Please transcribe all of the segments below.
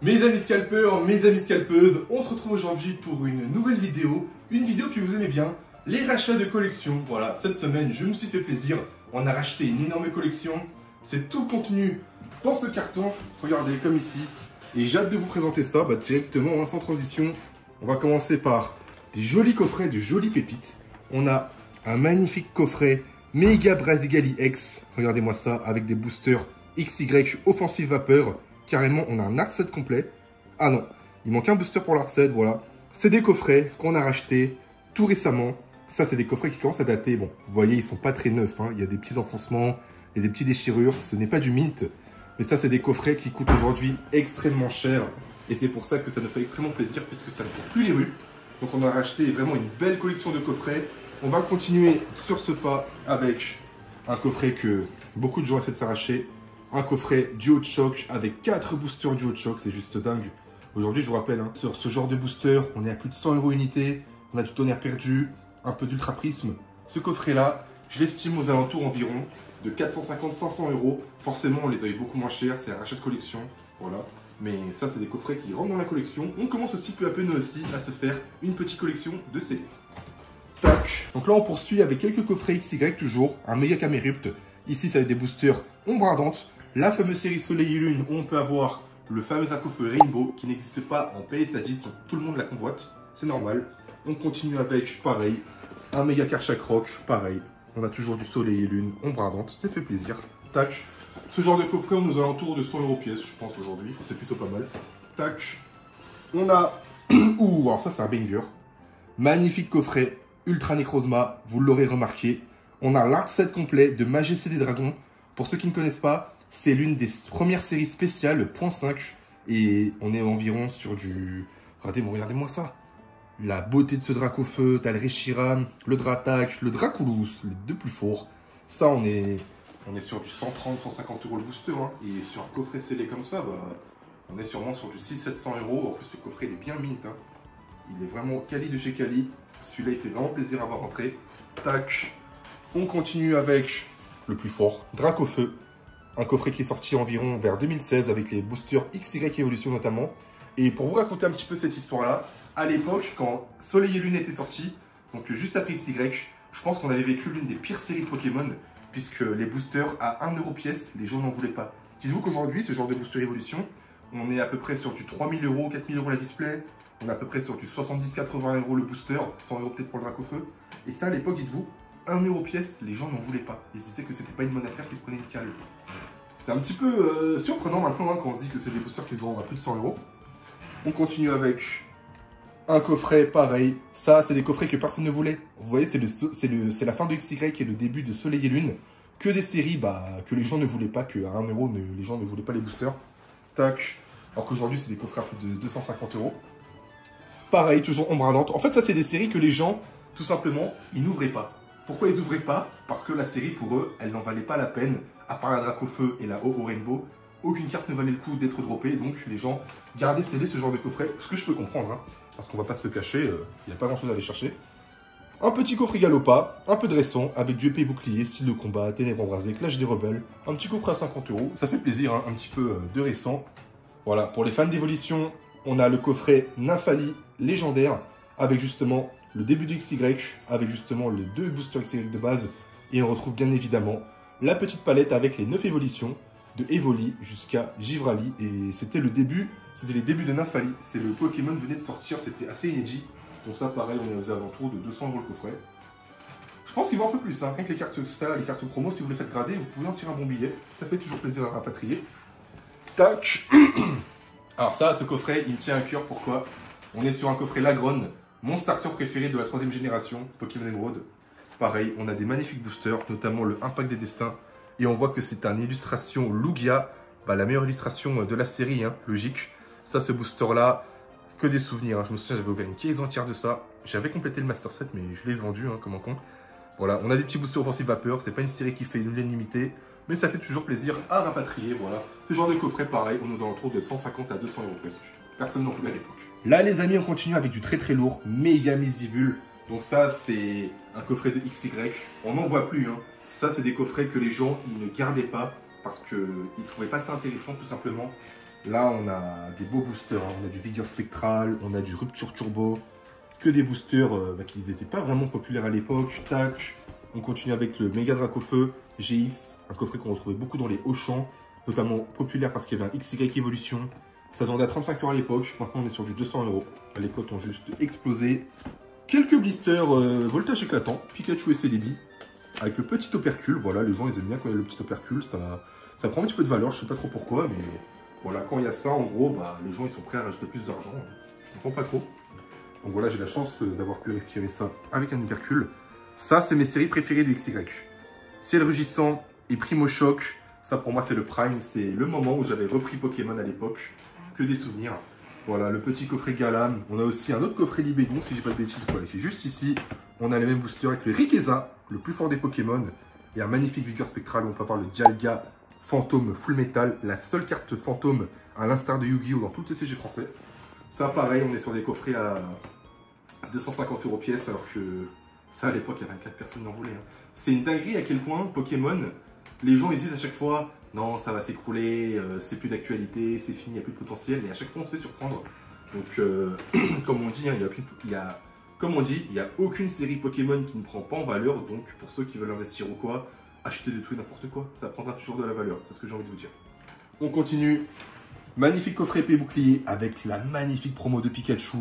Mes amis scalpeurs, mes amis scalpeuses, on se retrouve aujourd'hui pour une nouvelle vidéo. Une vidéo que vous aimez bien, les rachats de collection. Voilà, cette semaine, je me suis fait plaisir. On a racheté une énorme collection. C'est tout contenu dans ce carton. Regardez, comme ici. Et j'ai hâte de vous présenter ça directement, sans transition. On va commencer par des jolis coffrets, de jolies pépites. On a un magnifique coffret Mega Brasigali X. Regardez-moi ça, avec des boosters XY Offensive Vapeur. Carrément, on a un art set complet. Ah non, il manque un booster pour l'art set, voilà. C'est des coffrets qu'on a rachetés tout récemment. Ça, c'est des coffrets qui commencent à dater. Bon, vous voyez, ils sont pas très neufs, hein. Il y a des petits enfoncements, il y a des petites déchirures. Ce n'est pas du mint. Mais ça, c'est des coffrets qui coûtent aujourd'hui extrêmement cher. Et c'est pour ça que ça nous fait extrêmement plaisir, puisque ça ne court plus les rues. Donc on a racheté vraiment une belle collection de coffrets. On va continuer sur ce pas avec un coffret que beaucoup de gens essaient de s'arracher. Un coffret duo de choc avec 4 boosters duo de choc, c'est juste dingue. Aujourd'hui, je vous rappelle, hein, sur ce genre de booster, on est à plus de 100 € unité. On a du tonnerre perdu, un peu d'ultra prisme. Ce coffret-là, je l'estime aux alentours environ de 450-500 €. Forcément, on les a eu beaucoup moins chers, c'est un rachat de collection. Voilà. Mais ça, c'est des coffrets qui rentrent dans la collection. On commence aussi peu à peu, nous aussi, à se faire une petite collection de séries. Tac. Donc là, on poursuit avec quelques coffrets XY toujours. Un méga camérupt. Ici, ça va être des boosters ombre ardente. La fameuse série Soleil et Lune où on peut avoir le fameux Dracofeu Rainbow qui n'existe pas en PSA10, donc tout le monde la convoite. C'est normal. On continue avec, pareil, un méga Karchak Rock. Pareil. On a toujours du Soleil et Lune, ombre ardente. Ça fait plaisir. Tac. Ce genre de coffret, on nous alentours de 100 € pièce, je pense, aujourd'hui. C'est plutôt pas mal. Tac. On a... Ouh, alors ça, c'est un banger. Magnifique coffret. Ultra Necrozma, vous l'aurez remarqué. On a l'art set complet de Majesté des Dragons. Pour ceux qui ne connaissent pas, c'est l'une des premières séries spéciales, .5. Et on est environ sur du... Regardez-moi ça. La beauté de ce Dracofeu, t'as le Reshiram, le Dratak, le Draculus, les deux plus forts. Ça, on est sur du 130-150 € le booster. Hein. Et sur un coffret scellé comme ça, on est sûrement sur du 600-700 €. En plus, ce coffret, il est bien mint. Hein. Il est vraiment quali de chez quali. Celui-là, il fait vraiment plaisir à voir rentrer. Tac. On continue avec le plus fort, Dracofeu. Un coffret qui est sorti environ vers 2016 avec les boosters XY Evolution notamment. Et pour vous raconter un petit peu cette histoire-là, à l'époque, quand Soleil et Lune était sorti, donc juste après XY, je pense qu'on avait vécu l'une des pires séries de Pokémon, puisque les boosters à 1 € pièce, les gens n'en voulaient pas. Dites-vous qu'aujourd'hui, ce genre de booster Evolution, on est à peu près sur du 3000 €, 4000 € la display. On est à peu près sur du 70-80 € le booster, 100 € peut-être pour le Dracofeu. Et ça, à l'époque, dites-vous, 1 € pièce, les gens n'en voulaient pas. Ils se disaient que c'était pas une bonne affaire, qu'ils se prenaient une cale. C'est un petit peu surprenant maintenant hein, quand on se dit que c'est des boosters qui se vendent à plus de 100 €. On continue avec un coffret pareil. Ça, c'est des coffrets que personne ne voulait. Vous voyez, c'est la fin de XY et le début de Soleil et Lune. Que des séries que les gens ne voulaient pas, qu'à 1 €, les gens ne voulaient pas les boosters. Tac. Alors qu'aujourd'hui, c'est des coffrets à plus de 250 €. Pareil, toujours ombre ardente. En fait, ça, c'est des séries que les gens, tout simplement, ils n'ouvraient pas. Pourquoi ils n'ouvraient pas? Parce que la série, pour eux, elle n'en valait pas la peine. À part la Dracofeu et la Ho-Oh Rainbow, aucune carte ne valait le coup d'être droppée. Donc, les gens gardaient scellé ce genre de coffret. Ce que je peux comprendre, hein, parce qu'on va pas se le cacher, il n'y a pas grand-chose à aller chercher. Un petit coffret Galopa, un peu de récent, avec du épée bouclier, style de combat, ténèbres embrasées, clash des rebelles. Un petit coffret à 50 €. Ça fait plaisir, hein, un petit peu de récent. Voilà, pour les fans d'évolution, on a le coffret Nymphali légendaire avec justement le début de XY, avec justement les 2 boosters XY de base. Et on retrouve bien évidemment la petite palette avec les 9 évolutions de Evoli jusqu'à Givrali. Et c'était les débuts de Nymphali. C'est le Pokémon venait de sortir, c'était assez inédit. Donc ça pareil, on est aux alentours de 200 € le coffret. Je pense qu'il vaut un peu plus, hein. Rien que les cartes promo, si vous les faites grader, vous pouvez en tirer un bon billet. Ça fait toujours plaisir à rapatrier. Tac. Alors ça, ce coffret, il me tient à cœur, pourquoi? On est sur un coffret Lagron, mon starter préféré de la 3ème génération, Pokémon Emerald. Pareil, on a des magnifiques boosters, notamment le Impact des Destins. Et on voit que c'est une illustration Lugia, la meilleure illustration de la série, hein, logique. Ça, ce booster-là, que des souvenirs. Hein. Je me souviens, j'avais ouvert une caisse entière de ça. J'avais complété le Master Set, mais je l'ai vendu, hein, comme un con. Voilà, on a des petits boosters Offensive Vapeur. C'est pas une série qui fait l'unanimité, mais ça fait toujours plaisir à rapatrier. Voilà, ce genre de coffret, pareil, on nous alentours de 150 à 200 € presque. Personne n'en voulait à l'époque. Là, les amis, on continue avec du très lourd, méga misibule. Donc ça, c'est un coffret de XY. On n'en voit plus. Hein. Ça, c'est des coffrets que les gens ils ne gardaient pas parce qu'ils ne trouvaient pas ça intéressant, tout simplement. Là, on a des beaux boosters. Hein. On a du Vigueur Spectral, on a du Rupture Turbo. Que des boosters qui n'étaient pas vraiment populaires à l'époque. Tac. On continue avec le Méga Dracofeu GX. Un coffret qu'on retrouvait beaucoup dans les Auchan. Notamment populaire parce qu'il y avait un XY Evolution. Ça se vendait à 35 € à l'époque. Maintenant, on est sur du 200 €. Les cotes ont juste explosé. Quelques blisters voltage éclatant. Pikachu et Celebi. Avec le petit opercule. Voilà, les gens, ils aiment bien quand il y a le petit opercule. Ça prend un petit peu de valeur. Je sais pas trop pourquoi, mais... Voilà, quand il y a ça, en gros, bah, les gens ils sont prêts à rajouter plus d'argent. Je comprends pas trop. Donc voilà, j'ai la chance d'avoir pu récupérer ça avec un hypercule. Ça, c'est mes séries préférées du XY. Ciel Rugissant et Primo Choc. Ça, pour moi, c'est le prime. C'est le moment où j'avais repris Pokémon à l'époque. Que des souvenirs. Voilà, le petit coffret Galam. On a aussi un autre coffret Libégon, si j'ai pas de bêtises, voilà, qui est juste ici. On a les mêmes boosters avec le Rikeza, le plus fort des Pokémon. Et un magnifique Vigueur Spectral. On peut avoir le Dialga Fantôme Full Metal, la seule carte fantôme à l'instar de Yu-Gi-Oh! Dans tout le TCG français. Ça, pareil, on est sur des coffrets à 250 € pièce, alors que ça, à l'époque, il y a 24 personnes qui en voulaient. Hein. C'est une dinguerie à quel point Pokémon, les gens ils disent à chaque fois non, ça va s'écrouler, c'est plus d'actualité, c'est fini, il n'y a plus de potentiel, et à chaque fois on se fait surprendre. Donc, comme on dit, hein, comme on dit, il n'y a aucune série Pokémon qui ne prend pas en valeur, donc pour ceux qui veulent investir ou quoi, achetez de tout et n'importe quoi, ça prendra toujours de la valeur, c'est ce que j'ai envie de vous dire. On continue. Magnifique coffret épée bouclier avec la magnifique promo de Pikachu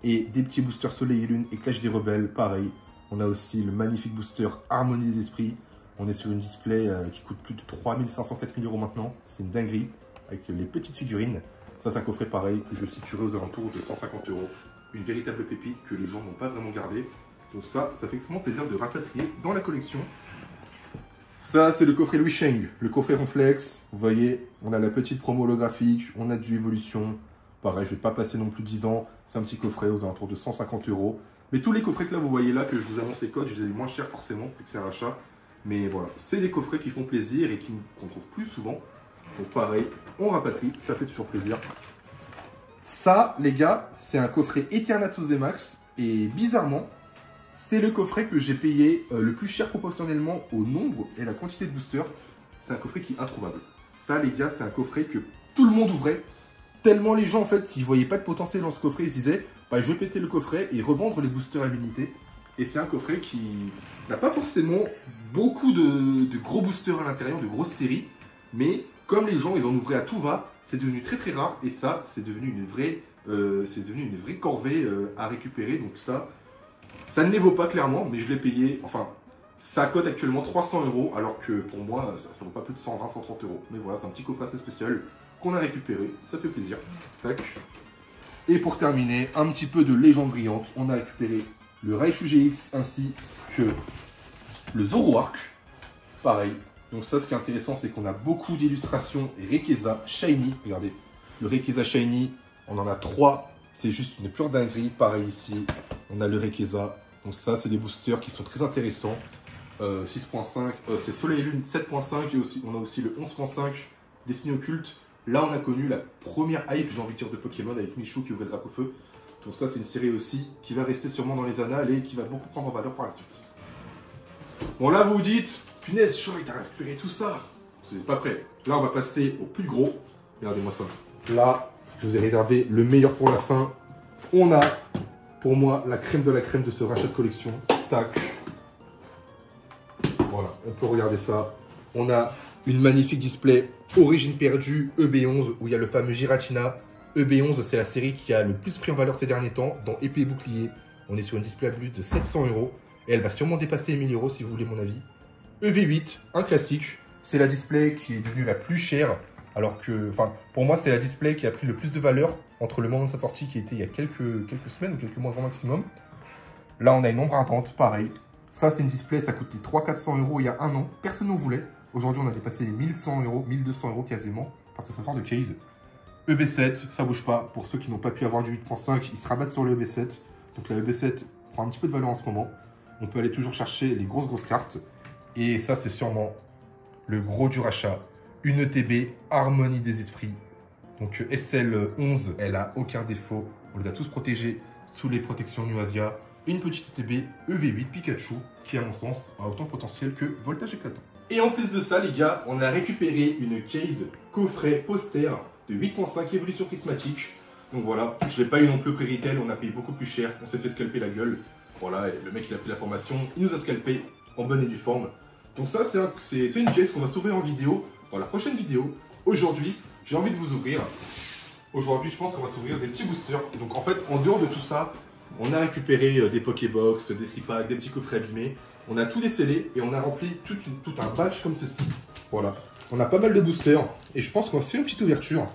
et des petits boosters Soleil et Lune et Clash des Rebelles, pareil. On a aussi le magnifique booster Harmonie des Esprits. On est sur une display qui coûte plus de 3500-4000 € maintenant, c'est une dinguerie, avec les petites figurines. Ça, c'est un coffret pareil que je situerai aux alentours de 150 €. Une véritable pépite que les gens n'ont pas vraiment gardée. Donc ça fait extrêmement plaisir de rapatrier dans la collection. Ça, c'est le coffret Louis Sheng, le coffret Ronflex. Vous voyez, on a la petite promo holographique, on a du Evolution. Pareil, je ne vais pas passer non plus 10 ans. C'est un petit coffret aux alentours de 150 €. Mais tous les coffrets que là, vous voyez là, que je vous annonce les codes, je les ai eu moins chers forcément, vu que c'est un rachat. Mais voilà, c'est des coffrets qui font plaisir et qu'on trouve plus souvent. Donc pareil, on rapatrie, ça fait toujours plaisir. Ça, les gars, c'est un coffret Eternatus VMAX. Et bizarrement, c'est le coffret que j'ai payé le plus cher proportionnellement au nombre et la quantité de boosters. C'est un coffret qui est introuvable. Ça, les gars, c'est un coffret que tout le monde ouvrait. Tellement les gens, en fait, ils voyaient pas de potentiel dans ce coffret, ils se disaient, bah, je vais péter le coffret et revendre les boosters à l'unité. Et c'est un coffret qui n'a pas forcément beaucoup de gros boosters à l'intérieur, de grosses séries. Mais comme les gens, ils en ouvraient à tout va, c'est devenu très très rare. Et ça, c'est devenu une vraie corvée à récupérer. Donc ça ne les vaut pas clairement, mais je l'ai payé, enfin, ça cote actuellement 300 €, alors que pour moi, ça ne vaut pas plus de 120-130 €. Mais voilà, c'est un petit coffret assez spécial qu'on a récupéré, ça fait plaisir. Tac. Et pour terminer, un petit peu de légende brillante, on a récupéré le Raichu GX ainsi que le Zoroark. Pareil. Donc ça, ce qui est intéressant, c'est qu'on a beaucoup d'illustrations Rayquaza Shiny. Regardez, le Rayquaza Shiny, on en a 3. C'est juste une pure dinguerie. Pareil ici, on a le Rayquaza. Donc ça, c'est des boosters qui sont très intéressants. 6.5, c'est Soleil et Lune 7.5 et aussi, on a aussi le 11.5 dessiné occulte. Là, on a connu la première hype, j'ai envie de dire, de Pokémon avec Michou qui ouvrait le Dracofeu. Donc ça, c'est une série aussi qui va rester sûrement dans les annales et qui va beaucoup prendre en valeur par la suite. Bon, là, vous vous dites, punaise, Choy, t'as récupéré tout ça. Vous n'êtes pas prêts. Là, on va passer au plus gros. Regardez-moi ça. Là, je vous ai réservé le meilleur pour la fin. On a, pour moi, la crème de ce rachat de collection. Tac. Voilà, on peut regarder ça. On a une magnifique display Origine perdue EB11 où il y a le fameux Giratina. EB11, c'est la série qui a le plus pris en valeur ces derniers temps dans épée et bouclier. On est sur une display à plus de 700 € et elle va sûrement dépasser les 1000 € si vous voulez mon avis. EV8, un classique. C'est la display qui est devenue la plus chère. Alors que, enfin, pour moi, c'est la display qui a pris le plus de valeur entre le moment de sa sortie qui était il y a quelques semaines ou quelques mois grand maximum. Là, on a une ombre ardente, pareil. Ça, c'est une display, ça coûtait 300-400 € il y a un an. Personne n'en voulait. Aujourd'hui, on a dépassé les 1100 €, 1200 € quasiment, parce que ça sort de case. EB7, ça bouge pas. Pour ceux qui n'ont pas pu avoir du 8.5, ils se rabattent sur le EB7. Donc la EB7 prend un petit peu de valeur en ce moment. On peut aller toujours chercher les grosses cartes. Et ça, c'est sûrement le gros du rachat. Une ETB, Harmonie des Esprits. Donc SL11, elle a aucun défaut. On les a tous protégés sous les protections Nuasia. Une petite ETB EV8 Pikachu, qui à mon sens a autant de potentiel que Voltage Éclatant. Et en plus de ça, les gars, on a récupéré une case coffret poster de 8.5 évolution prismatique. Donc voilà, je ne l'ai pas eu non plus au prix retail, on a payé beaucoup plus cher, on s'est fait scalper la gueule. Voilà, et le mec il a pris la formation, il nous a scalpé en bonne et due forme. Donc ça c'est une pièce qu'on va s'ouvrir en vidéo, dans la prochaine vidéo. Aujourd'hui, j'ai envie de vous ouvrir. Aujourd'hui, je pense qu'on va s'ouvrir des petits boosters. Donc en fait, en dehors de tout ça, on a récupéré des Pokébox, des tripacks, des petits coffrets abîmés. On a tout décellé et on a rempli tout un batch comme ceci. Voilà. On a pas mal de boosters et je pense qu'on va se faire une petite ouverture.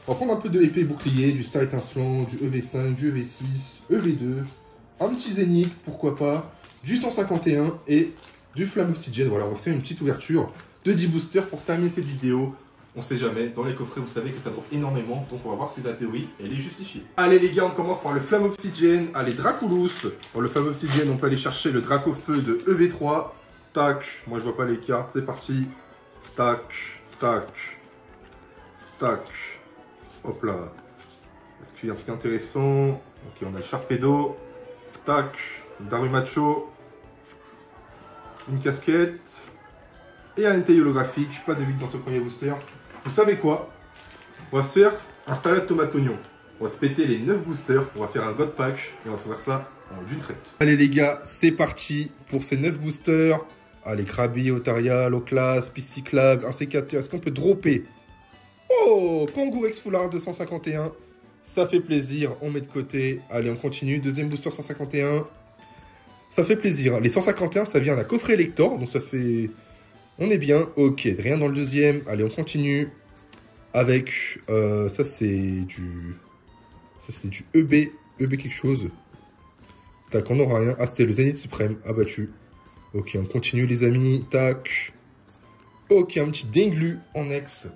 On va prendre un peu de épée bouclier, du Star étincelant, du EV5, du EV6, EV2, un petit Zénith, pourquoi pas, du 151 et du Flamme Obsidienne. Voilà, on va se faire une petite ouverture de 10 boosters pour terminer cette vidéo. On sait jamais, dans les coffrets vous savez que ça drop énormément, donc on va voir si la théorie elle est justifiée. Allez les gars, on commence par le Flamme Obsidienne. Allez, Dracoulous. Pour le Flamme Obsidienne, on peut aller chercher le Dracofeu de EV3. Tac, moi je vois pas les cartes, c'est parti. Tac, tac, tac. Hop là. Est-ce qu'il y a un truc intéressant? Ok, on a le Sharpedo. Tac, Darumacho. Une casquette. Et un NT holographique, pas de vide dans ce premier booster. Vous savez quoi? On va se faire un salade tomate oignon. On va se péter les 9 boosters, on va faire un God Pack et on va se faire ça en d'une traite. Allez les gars, c'est parti pour ces 9 boosters. Allez, Krabi, Otaria, Loclas, Pisciclable, un sécateur. Est-ce qu'on peut dropper? Oh, Kangoo X Full Art 251. Ça fait plaisir, on met de côté. Allez, on continue. Deuxième booster 151. Ça fait plaisir. Les 151, ça vient d'un coffret Lector, donc ça fait... On est bien, ok, rien dans le deuxième. Allez, on continue avec, ça c'est du EB quelque chose. Tac, on n'aura rien. Ah, c'était le Zénith Suprême, abattu. Ok, on continue les amis, tac. Ok, un petit Dinglu en ex.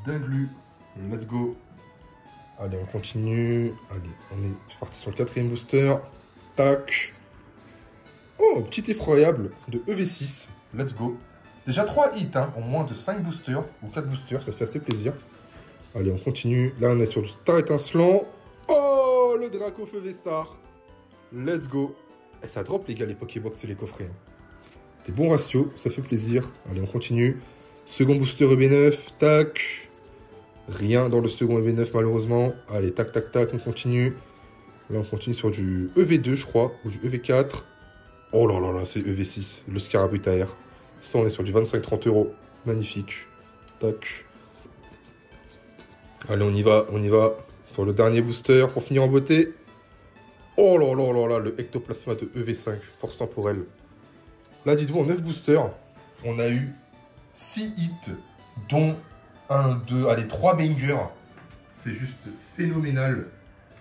Dinglu, let's go. Allez, on continue. Allez, on est parti sur le quatrième booster. Tac. Oh, petit effroyable de EV6. Let's go. Déjà 3 hits, hein, en moins de 5 boosters, ou 4 boosters, ça fait assez plaisir. Allez, on continue. Là, on est sur du Star étincelant. Oh, le Dracofeu V-Star. Let's go. Et ça drop, les gars, les Pokébox et les coffrets. Hein. Des bons ratios, ça fait plaisir. Allez, on continue. Second booster EB9, tac. Rien dans le second EB9, malheureusement. Allez, tac, tac, tac, on continue. Là, on continue sur du EV2, je crois, ou du EV4. Oh là là là, c'est EV6, le Scarabutaire. Ça, on est sur du 25-30 €. Magnifique. Tac. Allez, on y va. Sur le dernier booster pour finir en beauté. Oh là là là là, le Ectoplasma de EV5, force temporelle. Là, dites-vous, en 9 boosters, on a eu 6 hits, dont 1, 2, allez, 3 bangers. C'est juste phénoménal.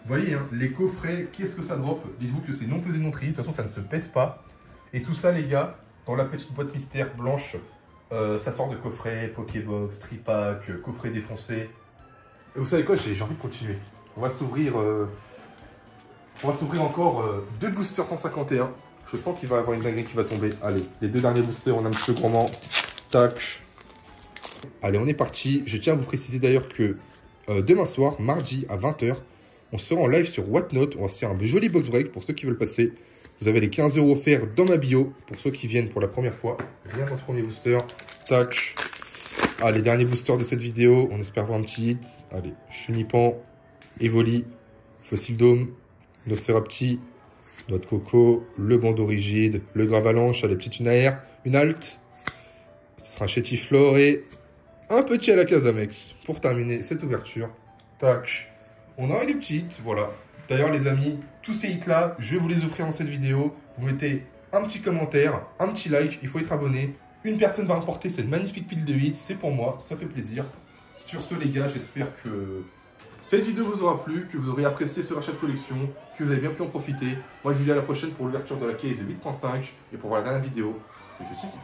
Vous voyez, hein, les coffrets, qu'est-ce que ça drop? Dites-vous que c'est non pesé, non trié. De toute façon, ça ne se pèse pas. Et tout ça, les gars, dans la petite boîte mystère blanche, ça sort de coffrets, Pokébox, tripack, coffret défoncé. Et vous savez quoi? J'ai envie de continuer. On va s'ouvrir encore 2 boosters 151. Je sens qu'il va y avoir une dinguerie qui va tomber. Allez, les 2 derniers boosters, on a un petit peu gourmand. Tac. Allez, on est parti. Je tiens à vous préciser d'ailleurs que demain soir, mardi à 20 h, on sera en live sur Whatnot. On va se faire un joli box break pour ceux qui veulent passer. Vous avez les 15 € offerts dans ma bio pour ceux qui viennent pour la première fois. Rien dans ce premier booster. Tac. Allez, dernier booster de cette vidéo. On espère voir un petit hit. Allez, Chunipan, Evoli, Fossil Dome, Nocerapti, Noix de Coco, le bandeau rigide, le Gravalanche, allez, petite une halte. Ce sera Chétiflore et un petit à la Casamex pour terminer cette ouverture. Tac. On aura des petits hits, voilà. D'ailleurs, les amis, tous ces hits-là, je vais vous les offrir dans cette vidéo. Vous mettez un petit commentaire, un petit like, il faut être abonné. Une personne va remporter cette magnifique pile de hits, c'est pour moi, ça fait plaisir. Sur ce, les gars, j'espère que cette vidéo vous aura plu, que vous aurez apprécié ce rachat de collection, que vous avez bien pu en profiter. Moi, je vous dis à la prochaine pour l'ouverture de la case 8.5 et pour voir la dernière vidéo. C'est juste ici.